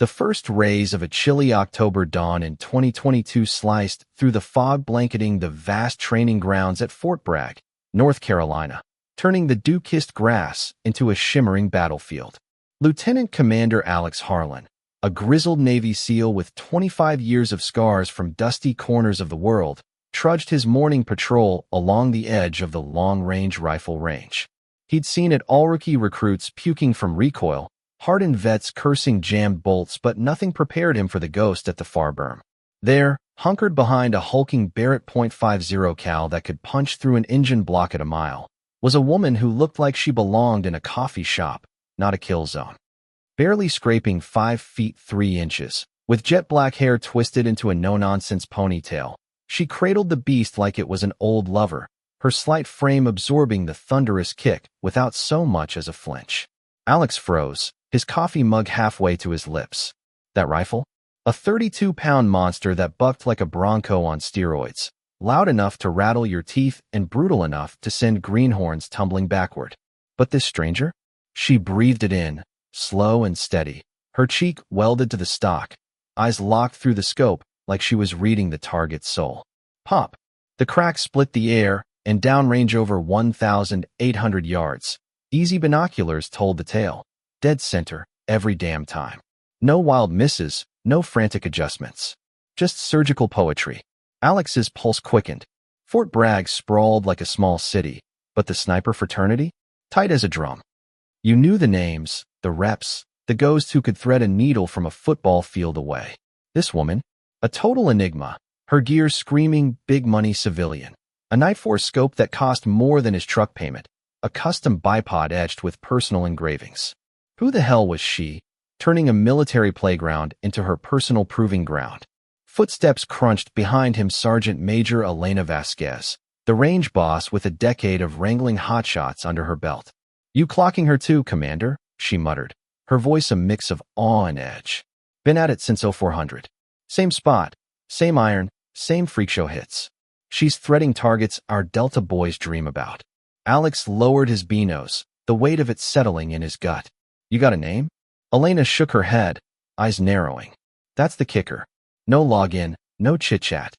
The first rays of a chilly October dawn in 2022 sliced through the fog blanketing the vast training grounds at Fort Bragg, North Carolina, turning the dew-kissed grass into a shimmering battlefield. Lieutenant Commander Alex Harlan, a grizzled Navy SEAL with 25 years of scars from dusty corners of the world, trudged his morning patrol along the edge of the long-range rifle range. He'd seen it all: rookie recruits puking from recoil, hardened vets cursing jammed bolts, but nothing prepared him for the ghost at the far berm. There, hunkered behind a hulking Barrett .50 cal that could punch through an engine block at a mile, was a woman who looked like she belonged in a coffee shop, not a kill zone. Barely scraping 5 feet 3 inches, with jet black hair twisted into a no-nonsense ponytail, she cradled the beast like it was an old lover, her slight frame absorbing the thunderous kick without so much as a flinch. Alex froze, his coffee mug halfway to his lips. That rifle? A 32-pound monster that bucked like a bronco on steroids, loud enough to rattle your teeth and brutal enough to send greenhorns tumbling backward. But this stranger? She breathed it in, slow and steady, her cheek welded to the stock, eyes locked through the scope like she was reading the target's soul. Pop! The crack split the air, and downrange over 1,800 yards. Easy binoculars told the tale. Dead center, every damn time. No wild misses, no frantic adjustments. Just surgical poetry. Alex's pulse quickened. Fort Bragg sprawled like a small city, but the sniper fraternity? Tight as a drum. You knew the names, the reps, the ghosts who could thread a needle from a football field away. This woman? A total enigma, her gear screaming big money civilian. A Nightforce scope that cost more than his truck payment. A custom bipod etched with personal engravings. Who the hell was she, turning a military playground into her personal proving ground? Footsteps crunched behind him. Sergeant Major Elena Vasquez, the range boss with a decade of wrangling hotshots under her belt. You clocking her too, Commander? She muttered, her voice a mix of awe and edge. Been at it since 0400. Same spot, same iron, same freak show hits. She's threading targets our Delta boys dream about. Alex lowered his binos, the weight of it settling in his gut. You got a name? Elena shook her head, eyes narrowing. That's the kicker. No login, no chit-chat.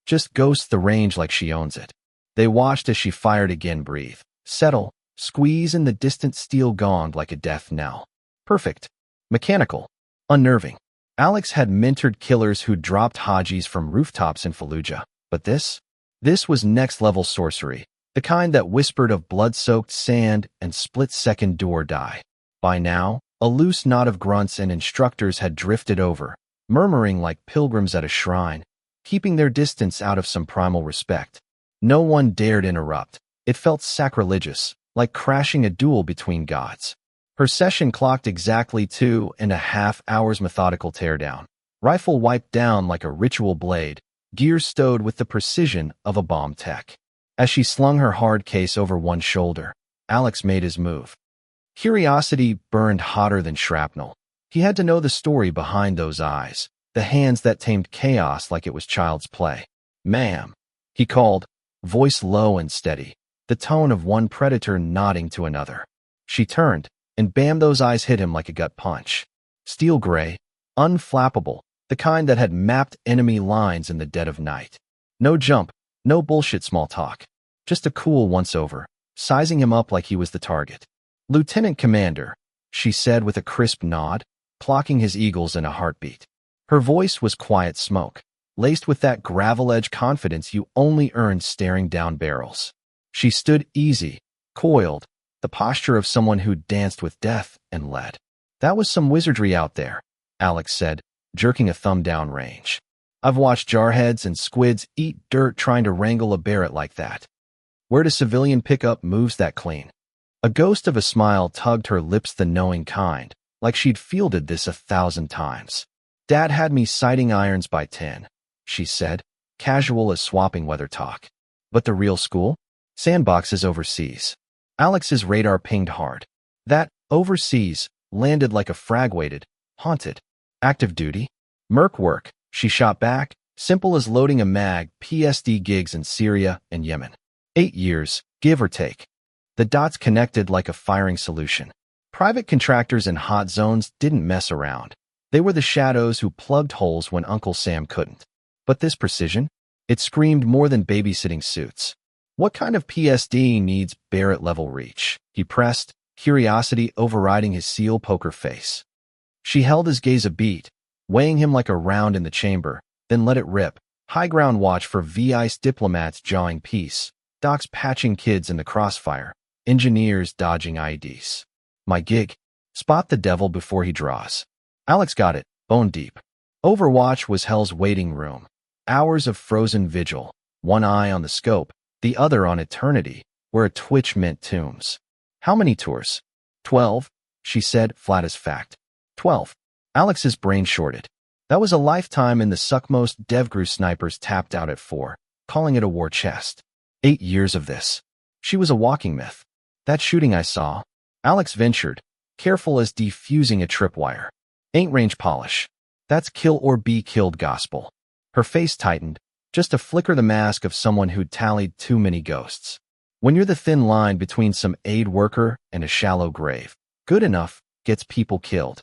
Just ghosts the range like she owns it. They watched as she fired again. Breathe, settle, squeeze, and the distant steel gonged like a death knell. Perfect. Mechanical. Unnerving. Alex had mentored killers who dropped Hajis from rooftops in Fallujah, but this was next-level sorcery, the kind that whispered of blood-soaked sand and split-second do-or-die. By now, a loose knot of grunts and instructors had drifted over, murmuring like pilgrims at a shrine, keeping their distance out of some primal respect. No one dared interrupt. It felt sacrilegious, like crashing a duel between gods. Her session clocked exactly 2.5 hours. Methodical teardown. Rifle wiped down like a ritual blade, gear stowed with the precision of a bomb tech. As she slung her hard case over one shoulder, Alex made his move. Curiosity burned hotter than shrapnel. He had to know the story behind those eyes, the hands that tamed chaos like it was child's play. Ma'am, he called, voice low and steady, the tone of one predator nodding to another. She turned, and bam, those eyes hit him like a gut punch. Steel gray, unflappable, the kind that had mapped enemy lines in the dead of night. No jump, no bullshit small talk. Just a cool once-over, sizing him up like he was the target. Lieutenant Commander, she said with a crisp nod, clocking his eagles in a heartbeat. Her voice was quiet smoke, laced with that gravel-edge confidence you only earn staring down barrels. She stood easy, coiled, the posture of someone who danced with death and lead. That was some wizardry out there, Alex said, jerking a thumb down range. I've watched jarheads and squids eat dirt trying to wrangle a Barrett like that. Where does civilian pick up moves that clean? A ghost of a smile tugged her lips, the knowing kind, like she'd fielded this 1,000 times. Dad had me sighting irons by 10, she said, casual as swapping weather talk. But the real school? Sandboxes overseas. Alex's radar pinged hard. That, overseas, landed like a frag-weighted, haunted. Active duty? Merc work, she shot back, simple as loading a mag. PSD gigs in Syria and Yemen. 8 years, give or take. The dots connected like a firing solution. Private contractors in hot zones didn't mess around. They were the shadows who plugged holes when Uncle Sam couldn't. But this precision? It screamed more than babysitting suits. What kind of PSD needs Barrett-level reach? He pressed, curiosity overriding his seal poker face. She held his gaze a beat, weighing him like a round in the chamber, then let it rip. High ground watch for VI's diplomats jawing peace, docs patching kids in the crossfire, engineers dodging IEDs. My gig? Spot the devil before he draws. Alex got it, bone deep. Overwatch was hell's waiting room. Hours of frozen vigil, one eye on the scope, the other on eternity, where a twitch meant tombs. How many tours? 12, she said, flat as fact. 12. Alex's brain shorted. That was a lifetime, and the suckmost DevGru snipers tapped out at 4, calling it a war chest. 8 years of this. She was a walking myth. That shooting I saw, Alex ventured, careful as defusing a tripwire. Ain't range polish. That's kill or be killed gospel. Her face tightened, just to flicker the mask of someone who'd tallied too many ghosts. When you're the thin line between some aid worker and a shallow grave, good enough gets people killed.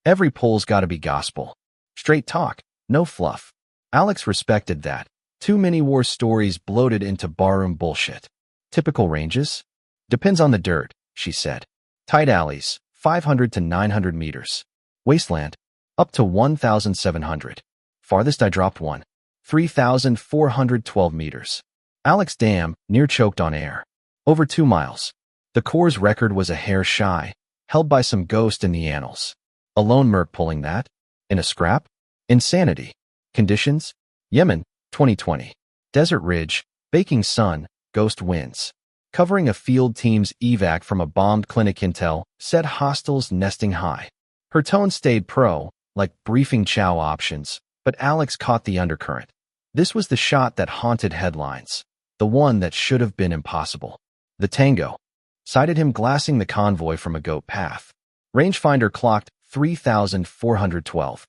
Every poll's gotta be gospel. Straight talk, no fluff. Alex respected that. Too many war stories bloated into barroom bullshit. Typical ranges? Depends on the dirt, she said. Tight alleys, 500 to 900 meters. Wasteland, up to 1,700. Farthest I dropped 3,412 meters. Alex Dam, near choked on air. Over 2 miles. The Corps' record was a hair shy, held by some ghost in the annals. A lone merc pulling that? In a scrap? Insanity. Conditions? Yemen, 2020. Desert ridge, baking sun, ghost winds. Covering a field team's evac from a bombed clinic. Intel said hostiles nesting high. Her tone stayed pro, like briefing chow options, but Alex caught the undercurrent. This was the shot that haunted headlines. The one that should have been impossible. The Tango. Sighted him glassing the convoy from a goat path. Rangefinder clocked 3,412.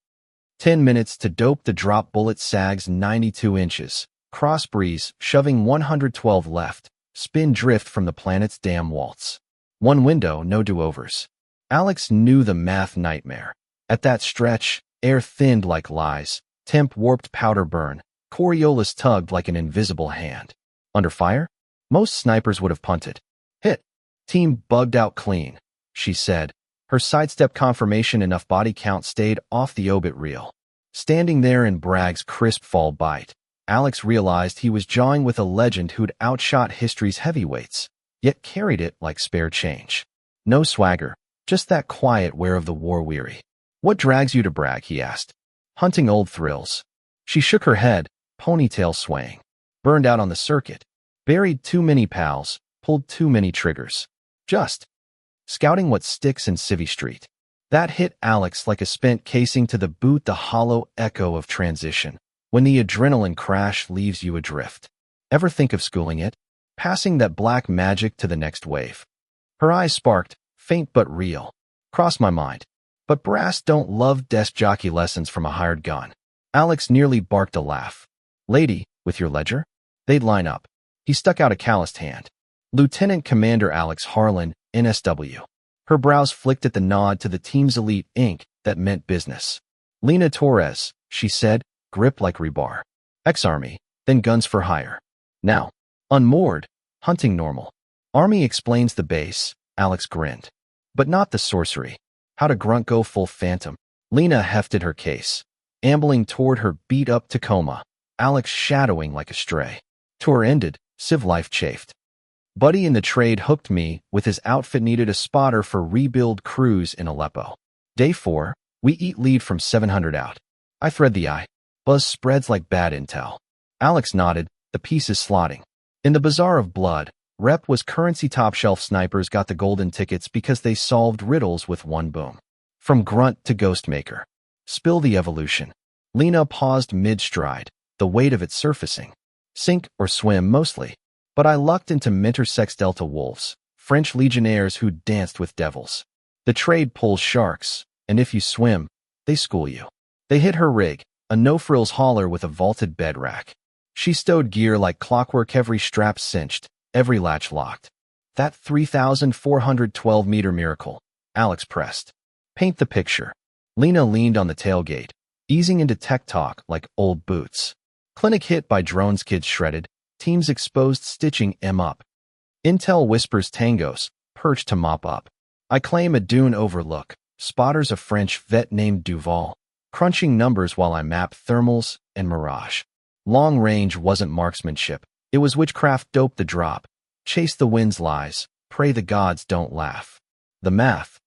10 minutes to dope. The drop bullet sags 92 inches. Cross breeze, shoving 112 left. Spin drift from the planet's damn waltz. One window, no do-overs. Alex knew the math nightmare. At that stretch, air thinned like lies. Temp warped powder burn. Coriolis tugged like an invisible hand. Under fire? Most snipers would have punted. Hit. Team bugged out clean, she said. Her sidestep confirmation enough body count stayed off the obit reel. Standing there in Bragg's crisp fall bite, Alex realized he was jawing with a legend who'd outshot history's heavyweights, yet carried it like spare change. No swagger, just that quiet wear of the war-weary. What drags you to Bragg, he asked. Hunting old thrills. She shook her head, ponytail swaying. Burned out on the circuit. Buried too many pals, pulled too many triggers. Just scouting what sticks in Civvy Street. That hit Alex like a spent casing to the boot, the hollow echo of transition, when the adrenaline crash leaves you adrift. Ever think of schooling it? Passing that black magic to the next wave. Her eyes sparked, faint but real. Crossed my mind. But brass don't love desk jockey lessons from a hired gun. Alex nearly barked a laugh. Lady, with your ledger? They'd line up. He stuck out a calloused hand. Lieutenant Commander Alex Harlan, NSW. Her brows flicked at the nod to the team's elite ink that meant business. Lena Torres, she said, grip like rebar. Ex-Army, then guns for hire. Now, unmoored, hunting normal. Army explains the base, Alex grinned. But not the sorcery. How to grunt go full phantom. Lena hefted her case, ambling toward her beat-up Tacoma, Alex shadowing like a stray. Tour ended, civ life chafed. Buddy in the trade hooked me with his outfit, needed a spotter for rebuild crews in Aleppo. Day 4, we eat lead from 700 out. I thread the eye. Buzz spreads like bad intel. Alex nodded, the pieces slotting. In the bazaar of blood, Rep was currency. Top shelf snipers got the golden tickets because they solved riddles with one boom. From grunt to ghostmaker. Spill the evolution. Lena paused mid-stride, the weight of it surfacing. Sink or swim mostly. But I lucked into Mintersex Delta wolves, French legionnaires who danced with devils. The trade pulls sharks, and if you swim, they school you. They hit her rig, a no-frills hauler with a vaulted bed rack. She stowed gear like clockwork, every strap cinched, every latch locked. That 3,412-meter miracle, Alex pressed. Paint the picture. Lena leaned on the tailgate, easing into tech talk like old boots. Clinic hit by drones, kids shredded, teams exposed stitching M up. Intel whispers tangos, perched to mop up. I claim a dune overlook, spotters a French vet named Duval, crunching numbers while I map thermals and mirage. Long range wasn't marksmanship, it was witchcraft. Dope the drop, chase the wind's lies, pray the gods don't laugh. The math.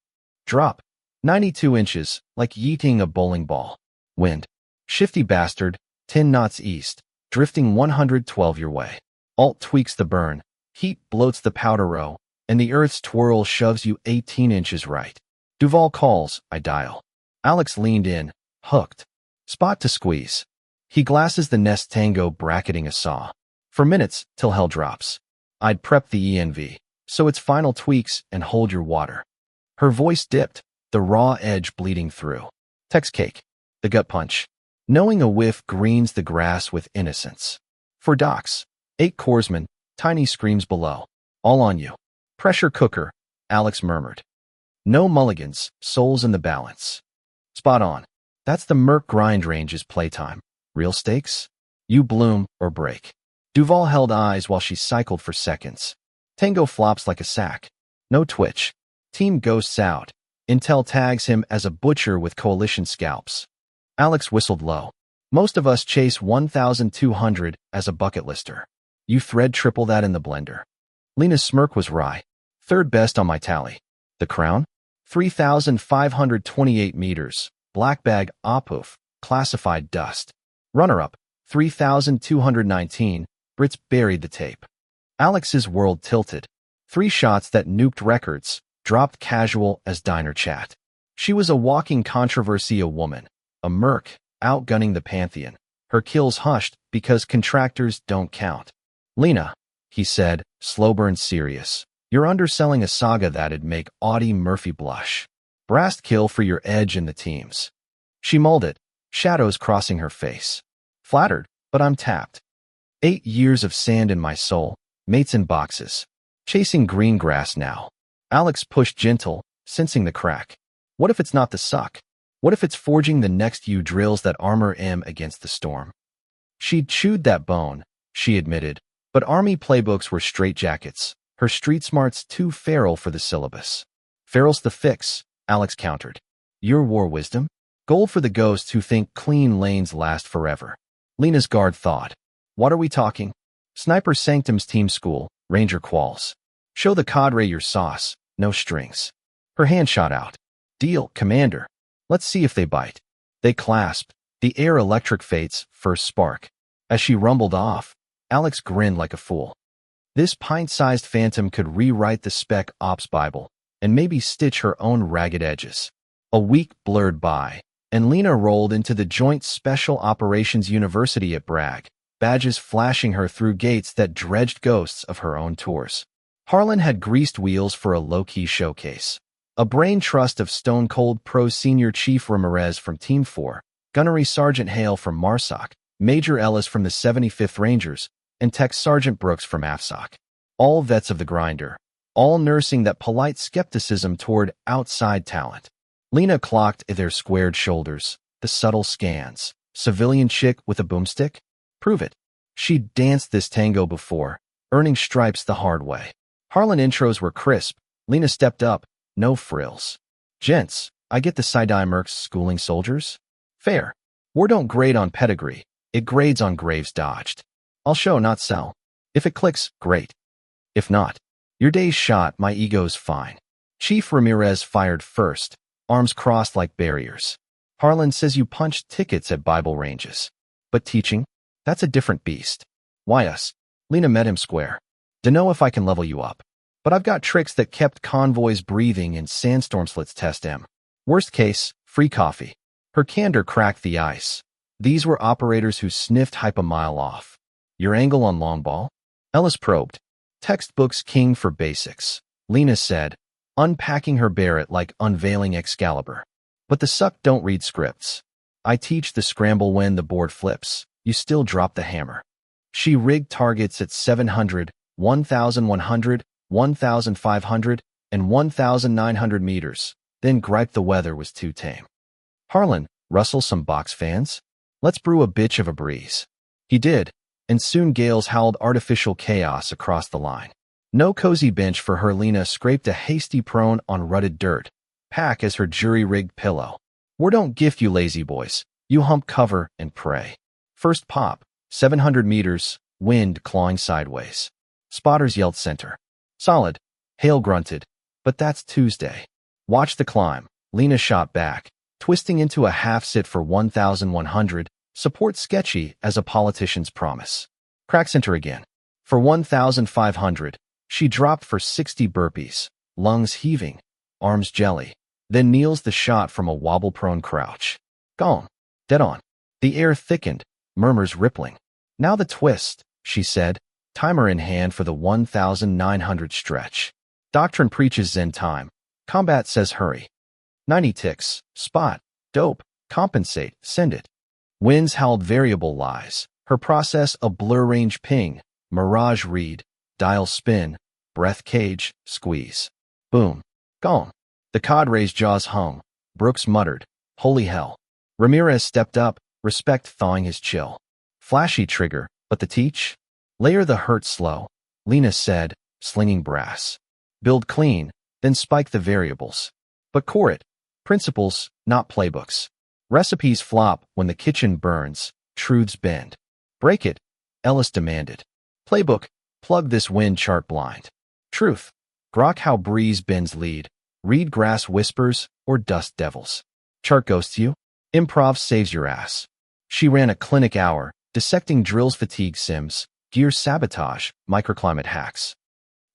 Drop. 92 inches, like yeeting a bowling ball. Wind. Shifty bastard, 10 knots east, drifting 112 your way. Alt tweaks the burn, heat bloats the powder row, and the earth's twirl shoves you 18 inches right. Duval calls, I dial. Alex leaned in, hooked. Spot to squeeze. He glasses the nest tango bracketing a saw. For minutes, till hell drops. I'd prep the ENV, so it's final tweaks and hold your water. Her voice dipped, the raw edge bleeding through. Tex cake. The gut punch. Knowing a whiff greens the grass with innocence. For docs. 8 Corsman, tiny screams below. All on you. Pressure cooker, Alex murmured. No mulligans, souls in the balance. Spot on. That's the Merc grind range's playtime. Real stakes? You bloom or break. Duval held eyes while she cycled for seconds. Tango flops like a sack. No twitch. Team ghosts out. Intel tags him as a butcher with coalition scalps. Alex whistled low. Most of us chase 1,200 as a bucket lister. You thread triple that in the blender. Lena's smirk was wry. Third best on my tally. The crown? 3,528 meters. Black bag, opoof, classified dust. Runner-up, 3,219. Brits buried the tape. Alex's world tilted. 3 shots that nuked records, dropped casual as diner chat. She was a walking controversy, a woman. A merc, outgunning the pantheon. Her kills hushed because contractors don't count. Lena, he said, slow burn serious. You're underselling a saga that'd make Audie Murphy blush. Brast kill for your edge in the teams. She mulled it, shadows crossing her face. Flattered, but I'm tapped. 8 years of sand in my soul, mates in boxes. Chasing green grass now. Alex pushed gentle, sensing the crack. What if it's not the suck? What if it's forging the next U drills that armor M against the storm? She'd chewed that bone, she admitted, but army playbooks were straitjackets. Her street smarts too feral for the syllabus. Feral's the fix, Alex countered. Your war wisdom? Gold for the ghosts who think clean lanes last forever. Lena's guard thought. What are we talking? Sniper Sanctum's team school, Ranger quals. Show the cadre your sauce, no strings. Her hand shot out. Deal, Commander. Let's see if they bite. They clasped, the air electric fate's first spark. As she rumbled off, Alex grinned like a fool. This pint-sized phantom could rewrite the Spec Ops Bible and maybe stitch her own ragged edges. A week blurred by, and Lena rolled into the Joint Special Operations University at Bragg, badges flashing her through gates that dredged ghosts of her own tours. Harlan had greased wheels for a low-key showcase. A brain trust of Stone Cold Pro Senior Chief Ramirez from Team 4, Gunnery Sergeant Hale from MARSOC, Major Ellis from the 75th Rangers, and Tech Sergeant Brooks from AFSOC. All vets of the grinder, all nursing that polite skepticism toward outside talent. Lena clocked at their squared shoulders, the subtle scans. Civilian chick with a boomstick? Prove it. She'd danced this tango before, earning stripes the hard way. Harlan intros were crisp. Lena stepped up, no frills. Gents, I get the side-eye mercs schooling soldiers? Fair. War don't grade on pedigree, it grades on graves dodged. I'll show, not sell. If it clicks, great. If not, your day's shot, my ego's fine. Chief Ramirez fired first, arms crossed like barriers. Harlan says you punched tickets at Bible ranges. But teaching? That's a different beast. Why us? Lena met him square. Dunno if I can level you up. But I've got tricks that kept convoys breathing in sandstorm slits. Test M. Worst case, free coffee. Her candor cracked the ice. These were operators who sniffed hype a mile off. Your angle on long ball? Ellis probed. Textbooks king for basics, Lena said, unpacking her Barrett like unveiling Excalibur. But the suck don't read scripts. I teach the scramble when the board flips. You still drop the hammer. She rigged targets at 700, 1,100, 1,500, and 1,900 meters, then griped the weather was too tame. Harlan, rustle some box fans? Let's brew a bitch of a breeze. He did, and soon gales howled artificial chaos across the line. No cozy bench for her. Lena scraped a hasty prone on rutted dirt, pack as her jury-rigged pillow. We don't gift you lazy boys. You hump cover and pray. First pop, 700 meters, wind clawing sideways. Spotters yelled center. Solid. Hale grunted. But that's Tuesday. Watch the climb. Lena shot back, twisting into a half-sit for 1,100, support sketchy as a politician's promise. Crack center again. For 1,500, she dropped for 60 burpees, lungs heaving, arms jelly, then kneels the shot from a wobble-prone crouch. Gone. Dead on. The air thickened, murmurs rippling. Now the twist, she said, timer in hand for the 1,900 stretch. Doctrine preaches Zen time. Combat says hurry. 90 ticks. Spot. Dope. Compensate. Send it. Winds howled variable lies. Her process a blur range ping. Mirage read. Dial spin. Breath cage. Squeeze. Boom. Gone. The cadre's jaws hung. Brooks muttered. Holy hell. Ramirez stepped up, respect thawing his chill. Flashy trigger, but the teach? Layer the hurt slow, Lena said, slinging brass. Build clean, then spike the variables. But core it. Principles, not playbooks. Recipes flop when the kitchen burns, truths bend. Break it, Ellis demanded. Playbook, plug this wind chart blind. Truth, grok how breeze bends lead, read grass whispers or dust devils. Chart ghosts you, improv saves your ass. She ran a clinic hour, dissecting drills fatigue sims, gear sabotage, microclimate hacks.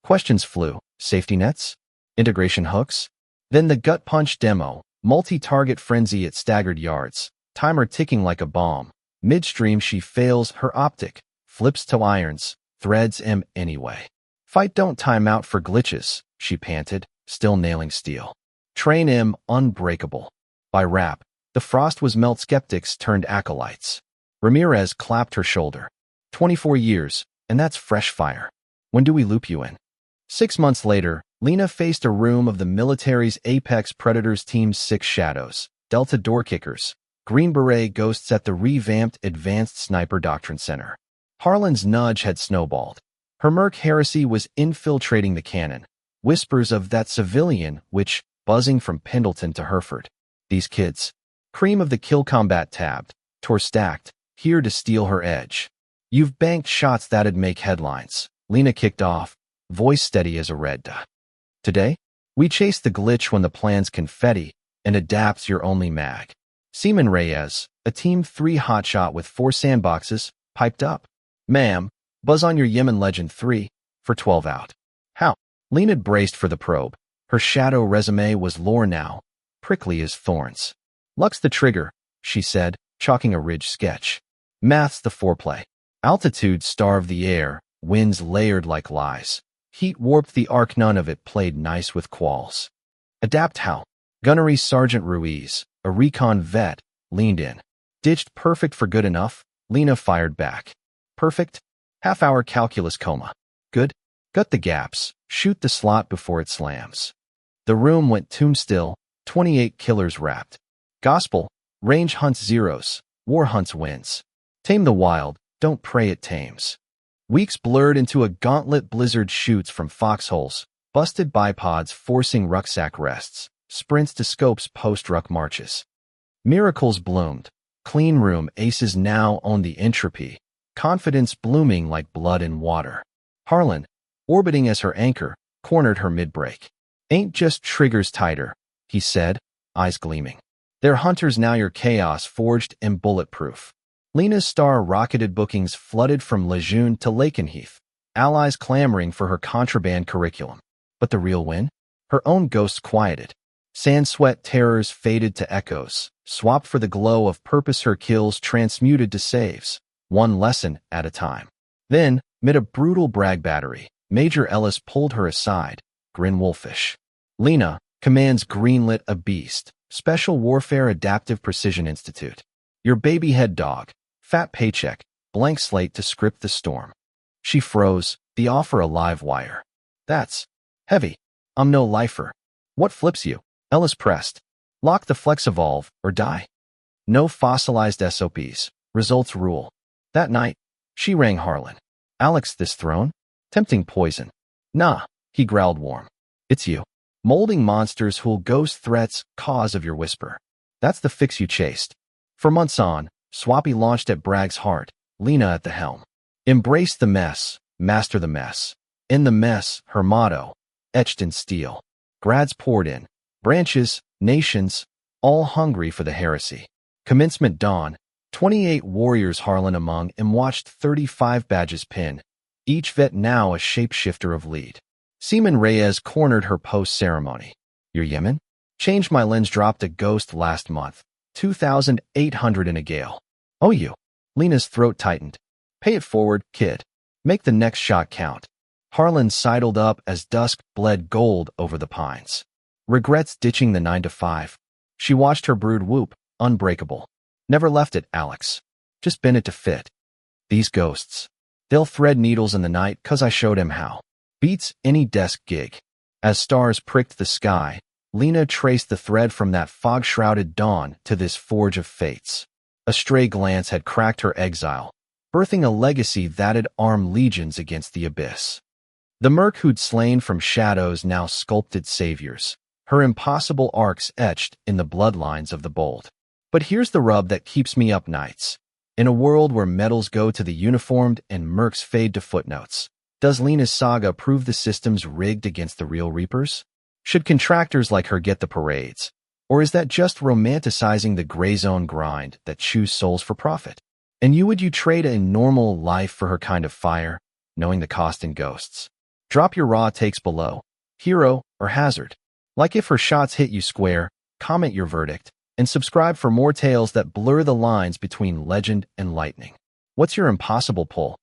Questions flew, safety nets? Integration hooks? Then the gut punch demo, multi-target frenzy at staggered yards, timer ticking like a bomb. Midstream she fails her optic, flips to irons, threads M anyway. Fight don't time out for glitches, she panted, still nailing steel. Train M unbreakable. By rap, the frost was melt skeptics turned acolytes. Ramirez clapped her shoulder. 24 years, and that's fresh fire. When do we loop you in? 6 months later, Lena faced a room of the military's apex predators team's 6 shadows, Delta door kickers, Green Beret ghosts at the revamped Advanced Sniper Doctrine Center. Harlan's nudge had snowballed. Her merc heresy was infiltrating the canon. Whispers of that civilian, which, buzzing from Pendleton to Hereford. These kids. Cream of the kill combat tabbed, tore stacked, here to steal her edge. You've banked shots that'd make headlines. Lena kicked off, voice steady as a red dot. Today, we chase the glitch when the plan's confetti and adapts your only mag. Seaman Reyes, a Team 3 hotshot with 4 sandboxes, piped up. Ma'am, buzz on your Yemen Legend 3, for 12 out. How? Lena braced for the probe. Her shadow resume was lore now, prickly as thorns. Luck's the trigger, she said, chalking a ridge sketch. Math's the foreplay. Altitude starved the air, winds layered like lies. Heat warped the arc, none of it played nice with quals. Adapt how? Gunnery Sergeant Ruiz, a recon vet, leaned in. Ditched perfect for good enough, Lena fired back. Perfect? Half-hour calculus coma. Good? Gut the gaps, shoot the slot before it slams. The room went tomb still, 28 killers wrapped. Gospel, range hunts zeros, war hunts wins. Tame the wild, don't pray it tames. Weeks blurred into a gauntlet, blizzard shoots from foxholes, busted bipods forcing rucksack rests, sprints to scopes post-ruck marches. Miracles bloomed. Clean room aces now own the entropy, confidence blooming like blood in water. Harlan, orbiting as her anchor, cornered her mid-break. Ain't just triggers tighter, he said, eyes gleaming. They're hunters now, your chaos forged and bulletproof. Lena's star rocketed bookings flooded from Lejeune to Lakenheath, allies clamoring for her contraband curriculum. But the real win? Her own ghosts quieted. Sand sweat terrors faded to echoes, swapped for the glow of purpose, her kills transmuted to saves, one lesson at a time. Then, mid a brutal brag battery, Major Ellis pulled her aside, grin wolfish. Lena, commands greenlit a beast, Special Warfare Adaptive Precision Institute. Your baby head dog, fat paycheck, blank slate to script the storm. She froze, the offer a live wire. That's heavy. I'm no lifer. What flips you? Ellis pressed. Lock the flex evolve or die. No fossilized SOPs. Results rule. That night, she rang Harlan. Alex, this throne? Tempting poison. Nah, he growled warm. It's you. Molding monsters who'll ghost threats, cause of your whisper. That's the fix you chased. For months on, Swappy launched at Bragg's heart, Lena at the helm. Embrace the mess, master the mess. In the mess, her motto, etched in steel. Grads poured in. Branches, nations, all hungry for the heresy. Commencement dawn, 28 warriors Harlan among and watched 35 badges pin, each vet now a shapeshifter of lead. Seaman Reyes cornered her post-ceremony. Your Yemen? Changed my lens, dropped a ghost last month. 2,800 in a gale. Oh, you. Lena's throat tightened. Pay it forward, kid. Make the next shot count. Harlan sidled up as dusk bled gold over the pines. Regrets ditching the 9 to 5. She watched her brood whoop, unbreakable. Never left it, Alex. Just bent it to fit. These ghosts. They'll thread needles in the night 'cause I showed him how. Beats any desk gig. As stars pricked the sky, Lena traced the thread from that fog-shrouded dawn to this forge of fates. A stray glance had cracked her exile, birthing a legacy that'd arm legions against the abyss. The merc who'd slain from shadows now sculpted saviors, her impossible arcs etched in the bloodlines of the bold. But here's the rub that keeps me up nights. In a world where medals go to the uniformed and mercs fade to footnotes, does Lena's saga prove the system's rigged against the real reapers? Should contractors like her get the parades? Or is that just romanticizing the gray zone grind that chews souls for profit? And would you trade a normal life for her kind of fire, knowing the cost in ghosts? Drop your raw takes below, hero or hazard. Like if her shots hit you square, comment your verdict, and subscribe for more tales that blur the lines between legend and lightning. What's your impossible pull?